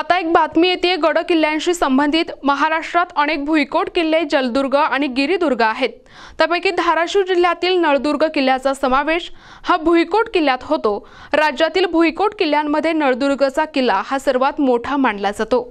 आता एक बातमी येते गड किल्ल्यांशी संबंधित। महाराष्ट्रात अनेक भुईकोट किल्ले, जलदुर्ग आणि गिरिदुर्ग आहेत। त्यापैकी धाराशिव जिल्ह्यातील नळदुर्ग किल्ल्याचा समावेश हा भुईकोट किल्ल्यात होतो। राज्यातील भुईकोट किल्ल्यांमध्ये नळदुर्गचा किल्ला हा सर्वात मोठा मानला जातो।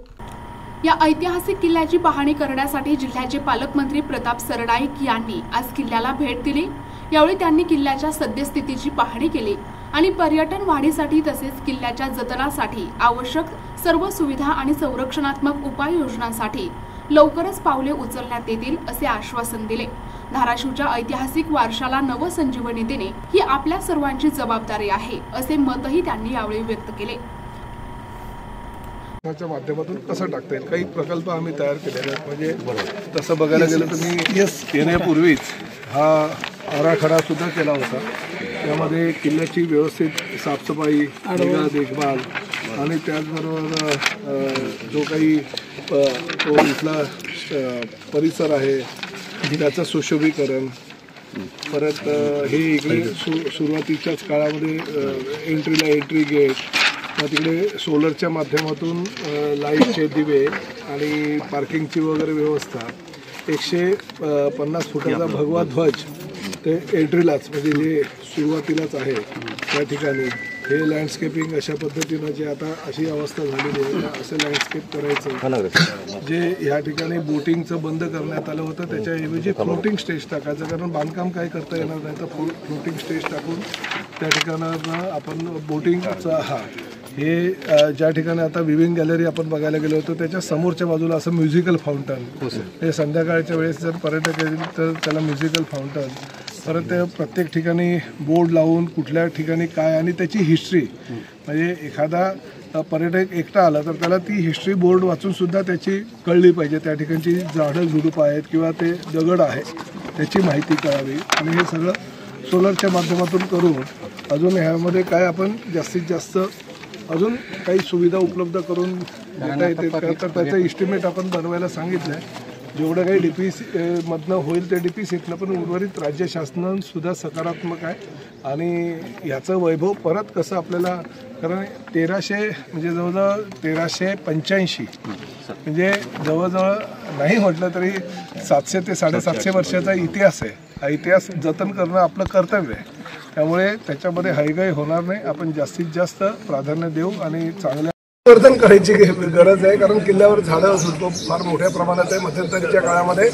या ऐतिहासिक किल्ल्याची पाहणी करण्यासाठी जिल्ह्याचे पालकमंत्री प्रताप सरनाईक यांनी आज किल्ल्याला भेट दिली। यावेळी त्यांनी किल्ल्याच्या सद्यस्थितीची पाहणी केली आणि पर्यटन वाढीसाठी तसेच किल्ल्याच्या जतनासाठी आवश्यक सर्व सुविधा आणि संरक्षणात्मक उपाययोजनांसाठी लवकरच पावले उचलण्यात येतील असे आश्वासन दिले। धाराशिवच्या ऐतिहासिक वारशाला नवसंजीवनी देणे ही आपल्या सर्वांची जबाबदारी आहे असे मतही त्यांनी यावेळी व्यक्त केले। च्या माध्यमातून कसं टाकता येईल, काही प्रकल्प आम्ही तयार केलेले आहेत। म्हणजे तसं बघायला गेलं तर मी येण्यापूर्वीच हा आराखडा सुद्धा केला होता। त्यामध्ये किल्ल्याची व्यवस्थित साफसफाई, निगा देखभाल आणि त्याचबरोबर जो काही तो इथला परिसर आहे त्याचं सुशोभीकरण, परत हे इकडे सुरुवातीच्याच काळामध्ये एंट्रीला एंट्री गेट, मग तिकडे सोलरच्या माध्यमातून लाईटचे दिवे आणि पार्किंगची वगैरे व्यवस्था, 150 फुटाचा भगवा ध्वज ते एंट्रीलाच म्हणजे जे सुरुवातीलाच आहे त्या ठिकाणी हे लँडस्केपिंग अशा पद्धतीनं जे आता अशी अवस्था झालेली आहे असं लँडस्केप करायचं। जे ह्या ठिकाणी बोटिंगचं बंद करण्यात आलं होतं त्याच्याऐवजी फ्लोटिंग स्टेज टाकायचं, कारण बांधकाम काही करता येणार नाही तर फ्लोटिंग स्टेज टाकून त्या ठिकाणावर आपण बोटिंगचा हे ज्या ठिकाणी आता विविंग गॅलरी आपण बघायला गेलो होतो त्याच्या समोरच्या बाजूला असं म्युझिकल फाउंटन, हे संध्याकाळच्या वेळेस जर पर्यटक येतील तर त्याला म्युझिकल फाउंटन, परत ते प्रत्येक ठिकाणी बोर्ड लावून कुठल्या ठिकाणी काय आणि त्याची हिस्ट्री, म्हणजे एखादा पर्यटक एकटा आला तर त्याला ती हिस्ट्री बोर्ड वाचून सुद्धा त्याची कळली पाहिजे। त्या ठिकाणची झाडं झुडूप आहेत किंवा ते दगड आहेत त्याची माहिती कळावी आणि हे सगळं सोलरच्या माध्यमातून करून अजून ह्यामध्ये काय आपण जास्तीत जास्त अजून काही सुविधा उपलब्ध करून देता येते तर त्याचं इस्टिमेट आपण बनवायला सांगितलं आहे। जेवढं काही DPC मधनं होईल ते DPCतनं, पण उर्वरित राज्य शासनासुद्धा सकारात्मक आहे आणि याचं वैभव परत कसं आपल्याला, कारण 1300 म्हणजे जवळजवळ 1385 म्हणजे जवळजवळ नाही म्हटलं तरी 700 ते 750 वर्षाचा इतिहास आहे। हा इतिहास जतन करणं आपलं कर्तव्य आहे, त्यामुळे त्याच्यामध्ये हयगय होणार नाही। आपण जास्तीत जास्त प्राधान्य देऊ आणि चांगल्या वर्धन करायची गरज आहे, कारण किल्ल्यावर झाडं झुडपं फार मोठ्या प्रमाणात आहे। मध्यंतरीच्या काळामध्ये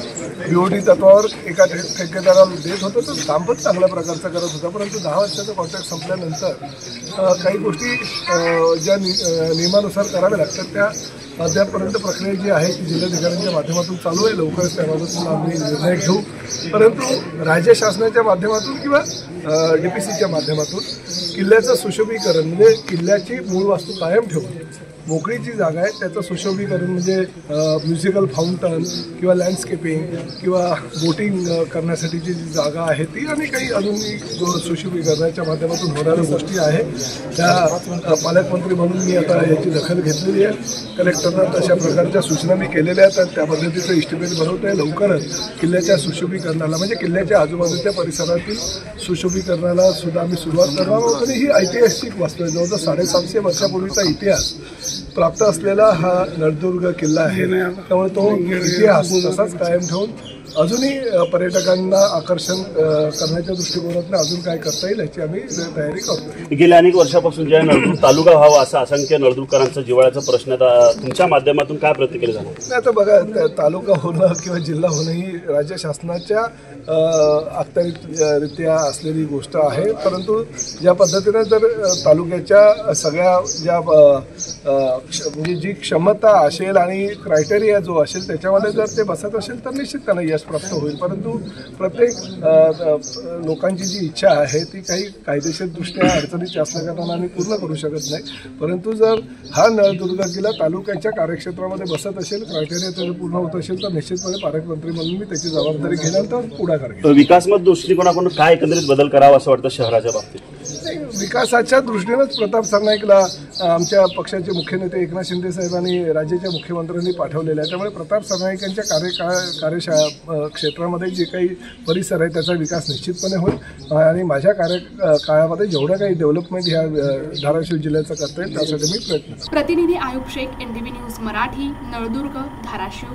BOT तत्वावर एका ठेकेदाराला देत होतं तर काम पण चांगल्या प्रकारचं करत होता, परंतु 10 वर्षाचं कॉन्ट्रॅक्ट संपल्यानंतर काही गोष्टी ज्या नियमानुसार कराव्या लागतात त्या अद्यापपर्यंत प्रक्रिया जी आहे ती जिल्हाधिकाऱ्यांच्या माध्यमातून चालू आहे। लवकरच त्याबाबत आम्ही निर्णय घेऊ, परंतु राज्य शासनाच्या माध्यमातून किंवा DPCच्या माध्यमातून किल्ल्याचं सुशोभीकरण म्हणजे किल्ल्याची मूळ वास्तू कायम ठेवून मोकळी जी जागा आहे त्याचं सुशोभीकरण म्हणजे म्युझिकल फाउंटन किंवा लँडस्केपिंग किंवा बोटिंग करण्यासाठीची जी जागा आहे ती आणि काही अजून सुशोभीकरणाच्या माध्यमातून होणाऱ्या गोष्टी आहे त्या पालकमंत्री म्हणून मी आता याची दखल घेतलेली आहे। कलेक्टरनं तशा प्रकारच्या सूचना मी केलेल्या आहेत आणि त्या पद्धतीचं इस्टिमेट बनवत आहे। लवकरच किल्ल्याच्या सुशोभीकरणाला म्हणजे किल्ल्याच्या आजूबाजूच्या परिसरातील सुशोभीकरणाला सुद्धा आम्ही सुरुवात करणार आहोत आणि ही ऐतिहासिक वास्तू आहे। जवळजवळ 750 वर्षापूर्वीचा इतिहास प्राप्त असलेला हा नळदुर्ग किल्ला आहे, त्यामुळे तो इतिहास तसाच कायम ठेवून अजूनही पर्यटकांना आकर्षण करण्याच्या दृष्टिकोनातून अजून काय करता येईल याची आम्ही तयारी करतो। गेल्या अनेक वर्षापासून ज्या नळदुर्ग तालुका व्हावा असा असंख्य नळदुर्गकरांचा जिव्हाळ्याचा प्रश्न तुमच्या माध्यमातून काय प्रतिक्रिया झाला? नाही, आता बघा तालुका होणं किंवा जिल्हा होणं ही राज्य शासनाच्या अखत्यारीत्या असलेली गोष्ट आहे, परंतु ज्या पद्धतीने जर तालुक्याच्या सगळ्या ज्या म्हणजे जी क्षमता असेल आणि क्रायटेरिया जो असेल त्याच्यामध्ये जर ते बसत असेल तर निश्चित त्यांना यश प्राप्त होईल। परंतु प्रत्येक लोकांची जी इच्छा आहे ती काही कायदेशीरदृष्ट्या अडचणीची असल्याकारणाने आम्ही पूर्ण करू शकत नाही, परंतु जर हा नळदुर्ग किल्ला तालुक्याच्या कार्यक्षेत्रामध्ये बसत असेल, क्रायटेरिया जर पूर्ण होत असेल तर निश्चितपणे पालकमंत्री म्हणून मी त्याची जबाबदारी घेण्यानंतर पुढाकार घेईन। विकासात्मक दृष्टिकोनाकडून काय एकंदरीत बदल करावा असं वाटतं शहराच्या बाबतीत? विकासाच्या दृष्टीनेच प्रताप सरनाईकला आमच्या पक्षाचे मुख्य नेते एकनाथ शिंदे साहेबांनी राज्याच्या मुख्यमंत्र्यांनी पाठवलेलं आहे. त्यामुळे प्रताप सरनाईकांच्या कार्यशाळा क्षेत्रामध्ये जे काही परिसर आहे त्याचा विकास निश्चितपणे होईल आणि माझ्या काळामध्ये जेवढं काही डेव्हलपमेंट ह्या धाराशिव जिल्ह्याचं करता येईल त्यासाठी मी प्रयत्न. प्रतिनिधी आयुब शेख, NDB न्यूज मराठी, नळदुर्ग, धाराशिव.